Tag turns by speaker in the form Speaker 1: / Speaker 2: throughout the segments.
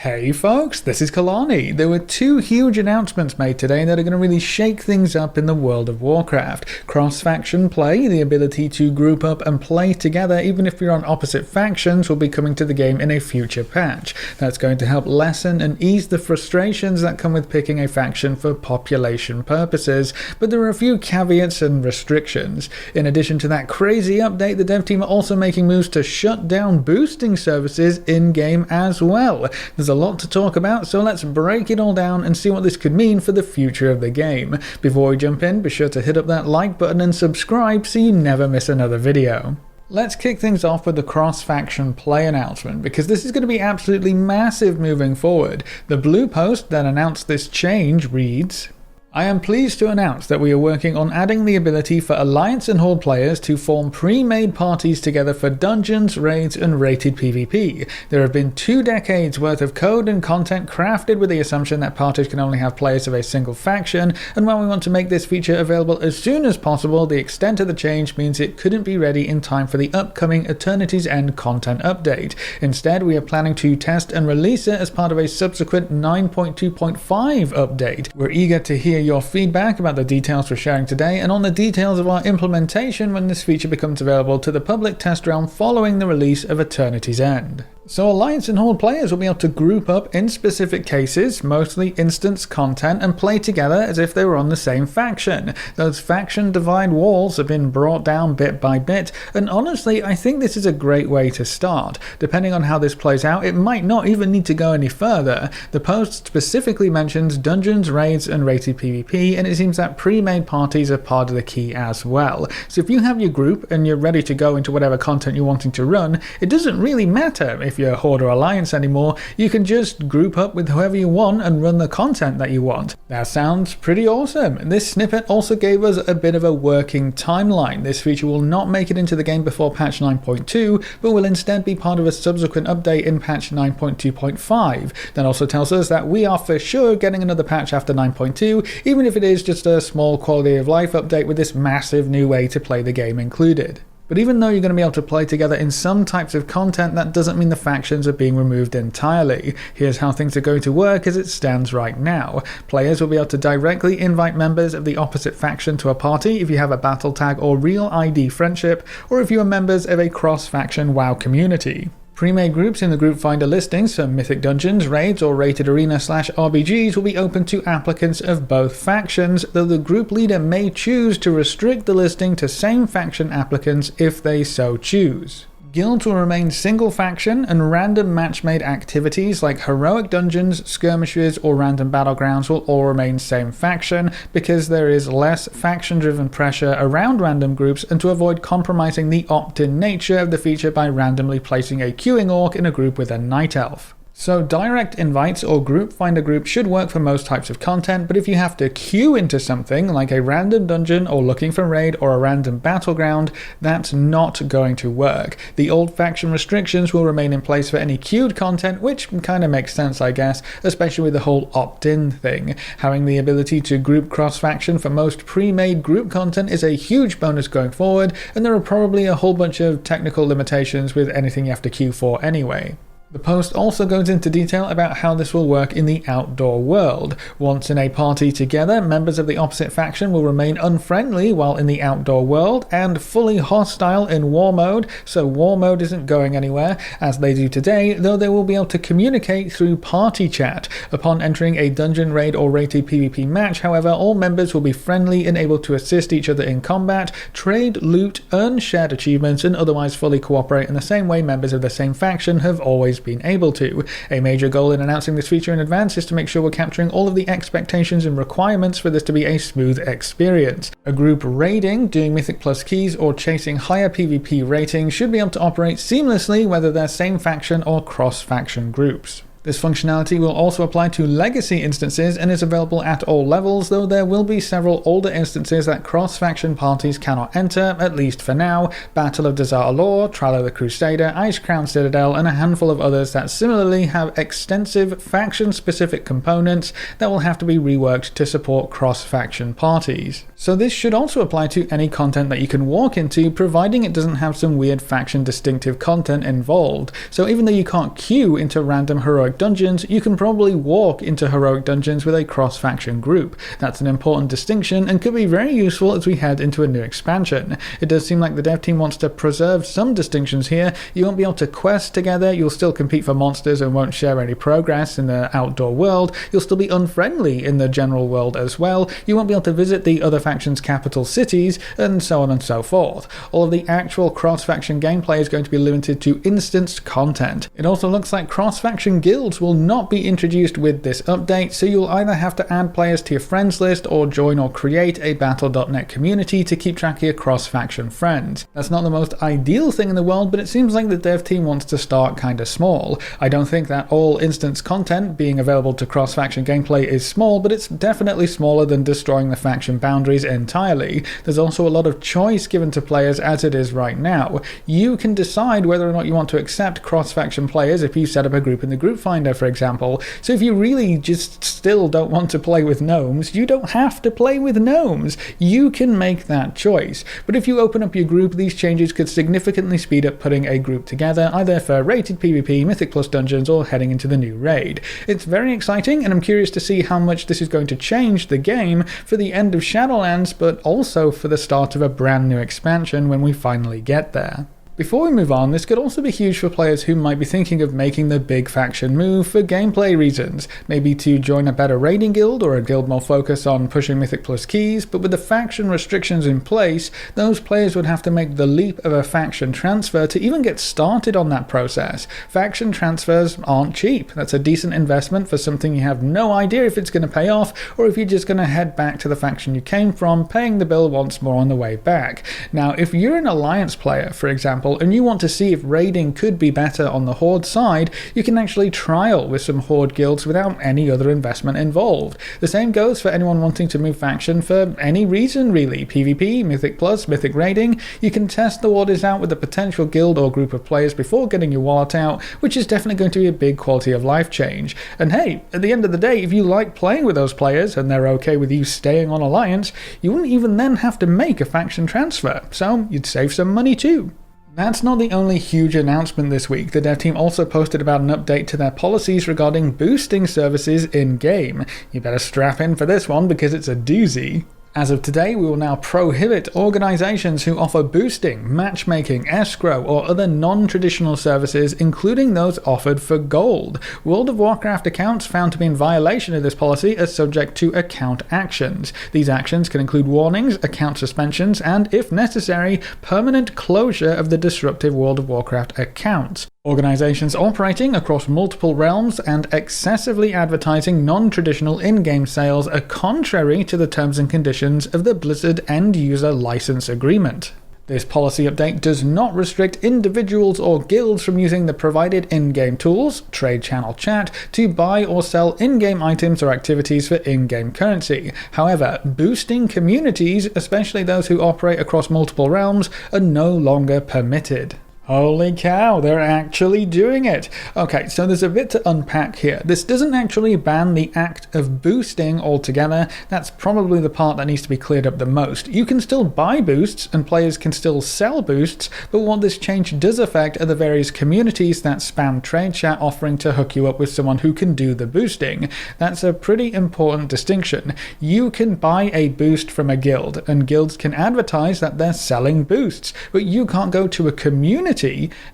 Speaker 1: Hey folks, this is Kalani. There were two huge announcements made today that are going to really shake things up in the world of Warcraft. Cross-faction play, the ability to group up and play together even if you're on opposite factions, will be coming to the game in a future patch. That's going to help lessen and ease the frustrations that come with picking a faction for population purposes, but there are a few caveats and restrictions. In addition to that crazy update, the dev team are also making moves to shut down boosting services in-game as well. There's a lot to talk about, so let's break it all down and see what this could mean for the future of the game. Before we jump in, be sure to hit up that like button and subscribe so you never miss another video. Let's kick things off with the cross-faction play announcement, because this is going to be absolutely massive moving forward. The blue post that announced this change reads, I am pleased to announce that we are working on adding the ability for Alliance and Horde players to form pre-made parties together for dungeons, raids, and rated PvP. There have been 2 decades worth of code and content crafted with the assumption that parties can only have players of a single faction, and while we want to make this feature available as soon as possible, the extent of the change means it couldn't be ready in time for the upcoming Eternity's End content update. Instead, we are planning to test and release it as part of a subsequent 9.2.5 update. We're eager to hear your feedback about the details we're sharing today and on the details of our implementation when this feature becomes available to the public test realm following the release of Eternity's End. So Alliance and Horde players will be able to group up in specific cases, mostly instance content, and play together as if they were on the same faction. Those faction divide walls have been brought down bit by bit, and honestly I think this is a great way to start. Depending on how this plays out, it might not even need to go any further. The post specifically mentions dungeons, raids, and rated PvP, and it seems that pre-made parties are part of the key as well. So if you have your group and you're ready to go into whatever content you're wanting to run, it doesn't really matter if you're Horde or Alliance anymore. You can just group up with whoever you want and run the content that you want. That sounds pretty awesome. This snippet also gave us a bit of a working timeline. This feature will not make it into the game before patch 9.2, but will instead be part of a subsequent update in patch 9.2.5. That also tells us that we are for sure getting another patch after 9.2, even if it is just a small quality of life update with this massive new way to play the game included. But even though you're going to be able to play together in some types of content, that doesn't mean the factions are being removed entirely. Here's how things are going to work as it stands right now. Players will be able to directly invite members of the opposite faction to a party if you have a battle tag or real ID friendship, or if you are members of a cross-faction WoW community. Pre-made groups in the group finder listings for mythic dungeons, raids, or rated arena/RBGs will be open to applicants of both factions, though the group leader may choose to restrict the listing to same faction applicants if they so choose. Guilds will remain single faction, and random match-made activities like heroic dungeons, skirmishes, or random battlegrounds will all remain same faction, because there is less faction-driven pressure around random groups, and to avoid compromising the opt-in nature of the feature by randomly placing a queuing orc in a group with a night elf. So direct invites or group finder groups should work for most types of content, but if you have to queue into something like a random dungeon or looking for raid or a random battleground, that's not going to work. The old faction restrictions will remain in place for any queued content, which kind of makes sense I guess, especially with the whole opt-in thing. Having the ability to group cross-faction for most pre-made group content is a huge bonus going forward, and there are probably a whole bunch of technical limitations with anything you have to queue for anyway. The post also goes into detail about how this will work in the outdoor world. Once in a party together, members of the opposite faction will remain unfriendly while in the outdoor world, and fully hostile in war mode, so war mode isn't going anywhere, as they do today, though they will be able to communicate through party chat. Upon entering a dungeon, raid, or rated PvP match, however, all members will be friendly and able to assist each other in combat, trade loot, earn shared achievements, and otherwise fully cooperate in the same way members of the same faction have always been able to. A major goal in announcing this feature in advance is to make sure we're capturing all of the expectations and requirements for this to be a smooth experience. A group raiding, doing Mythic Plus keys, or chasing higher PvP ratings should be able to operate seamlessly whether they're same faction or cross-faction groups. This functionality will also apply to legacy instances and is available at all levels, though there will be several older instances that cross-faction parties cannot enter, at least for now. Battle of Desert Allure, Trial of the Crusader, Icecrown Citadel, and a handful of others that similarly have extensive faction-specific components that will have to be reworked to support cross-faction parties. So this should also apply to any content that you can walk into, providing it doesn't have some weird faction-distinctive content involved. So even though you can't queue into random heroic heroic dungeons, you can probably walk into heroic dungeons with a cross-faction group. That's an important distinction and could be very useful as we head into a new expansion. It does seem like the dev team wants to preserve some distinctions here. You won't be able to quest together, you'll still compete for monsters and won't share any progress in the outdoor world, you'll still be unfriendly in the general world as well, you won't be able to visit the other factions' capital cities, and so on and so forth. All of the actual cross-faction gameplay is going to be limited to instanced content. It also looks like cross-faction guilds will not be introduced with this update, so you'll either have to add players to your friends list or join or create a Battle.net community to keep track of your cross-faction friends. That's not the most ideal thing in the world, but it seems like the dev team wants to start kinda small. I don't think that all instance content being available to cross-faction gameplay is small, but it's definitely smaller than destroying the faction boundaries entirely. There's also a lot of choice given to players as it is right now. You can decide whether or not you want to accept cross-faction players if you set up a group in the group finder, for example. So if you really just still don't want to play with gnomes, you don't have to play with gnomes. You can make that choice. But if you open up your group, these changes could significantly speed up putting a group together, either for rated PvP, Mythic Plus dungeons, or heading into the new raid. It's very exciting, and I'm curious to see how much this is going to change the game for the end of Shadowlands, but also for the start of a brand new expansion when we finally get there. Before we move on, this could also be huge for players who might be thinking of making the big faction move for gameplay reasons, maybe to join a better raiding guild or a guild more focused on pushing Mythic Plus keys, but with the faction restrictions in place, those players would have to make the leap of a faction transfer to even get started on that process. Faction transfers aren't cheap. That's a decent investment for something you have no idea if it's going to pay off, or if you're just going to head back to the faction you came from, paying the bill once more on the way back. Now, if you're an Alliance player, for example, and you want to see if raiding could be better on the Horde side, you can actually trial with some Horde guilds without any other investment involved. The same goes for anyone wanting to move faction for any reason really. PvP, Mythic Plus, Mythic Raiding, you can test the waters out with a potential guild or group of players before getting your wallet out, which is definitely going to be a big quality of life change. And hey, at the end of the day, if you like playing with those players and they're okay with you staying on Alliance, you wouldn't even then have to make a faction transfer, so you'd save some money too. That's not the only huge announcement this week. The dev team also posted about an update to their policies regarding boosting services in-game. You better strap in for this one because it's a doozy. As of today, we will now prohibit organizations who offer boosting, matchmaking, escrow, or other non-traditional services, including those offered for gold. World of Warcraft accounts found to be in violation of this policy are subject to account actions. These actions can include warnings, account suspensions, and, if necessary, permanent closure of the disruptive World of Warcraft accounts. Organizations operating across multiple realms and excessively advertising non-traditional in-game sales are contrary to the terms and conditions of the Blizzard end-user license agreement. This policy update does not restrict individuals or guilds from using the provided in-game tools, trade channel chat, to buy or sell in-game items or activities for in-game currency. However, boosting communities, especially those who operate across multiple realms, are no longer permitted. Holy cow, they're actually doing it! Okay, so there's a bit to unpack here. This doesn't actually ban the act of boosting altogether. That's probably the part that needs to be cleared up the most. You can still buy boosts and players can still sell boosts, but what this change does affect are the various communities that spam trade chat offering to hook you up with someone who can do the boosting. That's a pretty important distinction. You can buy a boost from a guild, and guilds can advertise that they're selling boosts, but you can't go to a community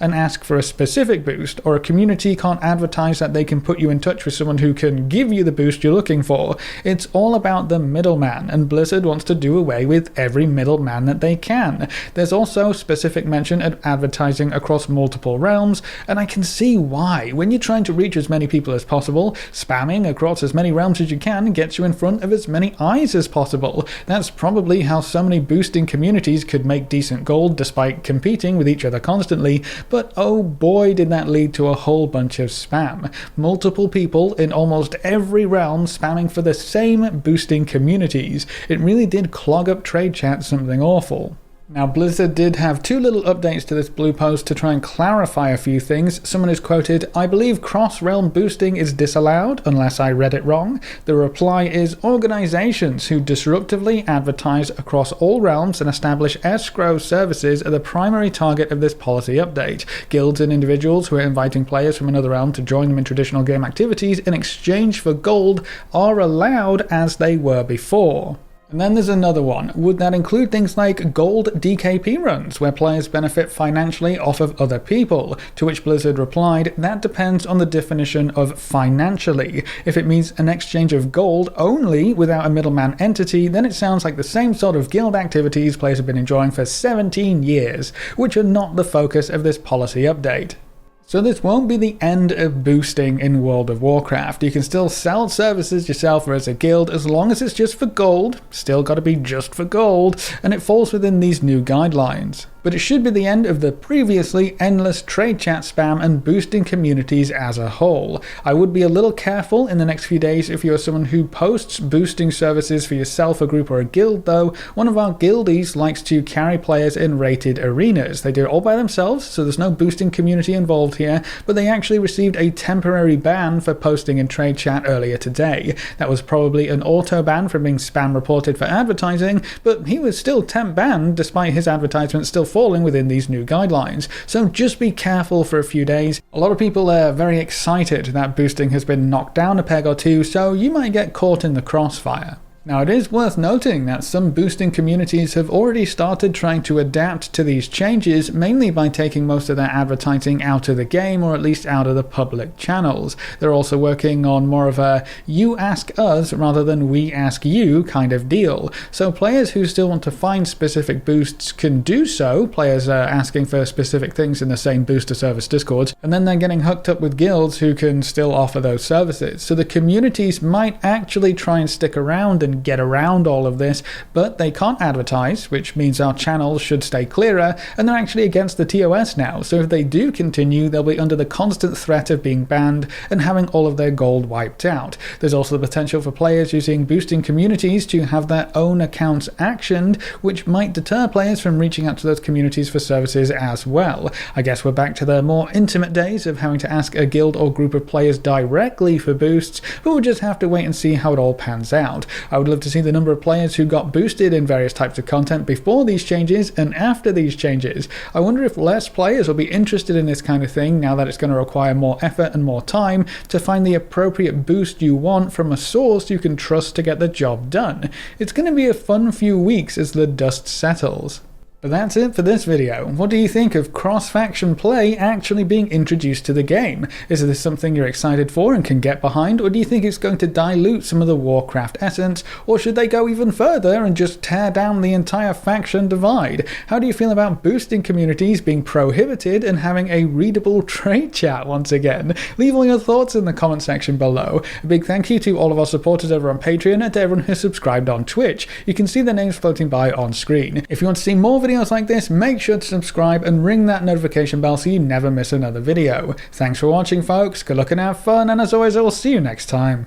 Speaker 1: and ask for a specific boost, or a community can't advertise that they can put you in touch with someone who can give you the boost you're looking for. It's all about the middleman, and Blizzard wants to do away with every middleman that they can. There's also specific mention of advertising across multiple realms, and I can see why. When you're trying to reach as many people as possible, spamming across as many realms as you can gets you in front of as many eyes as possible. That's probably how so many boosting communities could make decent gold despite competing with each other constantly, but oh boy did that lead to a whole bunch of spam. Multiple people in almost every realm spamming for the same boosting communities. It really did clog up trade chat something awful. Now, Blizzard did have two little updates to this blue post to try and clarify a few things. Someone is quoted, "I believe cross-realm boosting is disallowed, unless I read it wrong." The reply is, "Organizations who disruptively advertise across all realms and establish escrow services are the primary target of this policy update. Guilds and individuals who are inviting players from another realm to join them in traditional game activities in exchange for gold are allowed as they were before." And then there's another one. Would that include things like gold DKP runs, where players benefit financially off of other people? To which Blizzard replied, "That depends on the definition of financially. If it means an exchange of gold only without a middleman entity, then it sounds like the same sort of guild activities players have been enjoying for 17 years, which are not the focus of this policy update." So this won't be the end of boosting in World of Warcraft. You can still sell services yourself or as a guild as long as it's just for gold, still gotta be just for gold, and it falls within these new guidelines. But it should be the end of the previously endless trade chat spam and boosting communities as a whole. I would be a little careful in the next few days if you're someone who posts boosting services for yourself, a group, or a guild though. One of our guildies likes to carry players in rated arenas. They do it all by themselves, so there's no boosting community involved here, but they actually received a temporary ban for posting in trade chat earlier today. That was probably an auto ban from being spam reported for advertising, but he was still temp banned despite his advertisements still falling within these new guidelines. So just be careful for a few days. A lot of people are very excited that boosting has been knocked down a peg or two, so you might get caught in the crossfire. Now, it is worth noting that some boosting communities have already started trying to adapt to these changes, mainly by taking most of their advertising out of the game, or at least out of the public channels. They're also working on more of a you ask us rather than we ask you kind of deal. So players who still want to find specific boosts can do so. Players are asking for specific things in the same booster service discords, and then they're getting hooked up with guilds who can still offer those services. So the communities might actually try and stick around and get around all of this, but they can't advertise, which means our channels should stay clearer, and they're actually against the TOS now, so if they do continue, they'll be under the constant threat of being banned and having all of their gold wiped out. There's also the potential for players using boosting communities to have their own accounts actioned, which might deter players from reaching out to those communities for services as well. I guess we're back to the more intimate days of having to ask a guild or group of players directly for boosts, but we'll just have to wait and see how it all pans out. I would love to see the number of players who got boosted in various types of content before these changes and after these changes. I wonder if less players will be interested in this kind of thing now that it's going to require more effort and more time to find the appropriate boost you want from a source you can trust to get the job done. It's going to be a fun few weeks as the dust settles. But that's it for this video. What do you think of cross-faction play actually being introduced to the game? Is this something you're excited for and can get behind, or do you think it's going to dilute some of the Warcraft essence, or should they go even further and just tear down the entire faction divide? How do you feel about boosting communities being prohibited and having a readable trade chat once again? Leave all your thoughts in the comment section below. A big thank you to all of our supporters over on Patreon and to everyone who's subscribed on Twitch. You can see their names floating by on screen. If you want to see more videos like this, make sure to subscribe and ring that notification bell so you never miss another video. Thanks for watching, folks. Good luck and have fun, and as always, I will see you next time.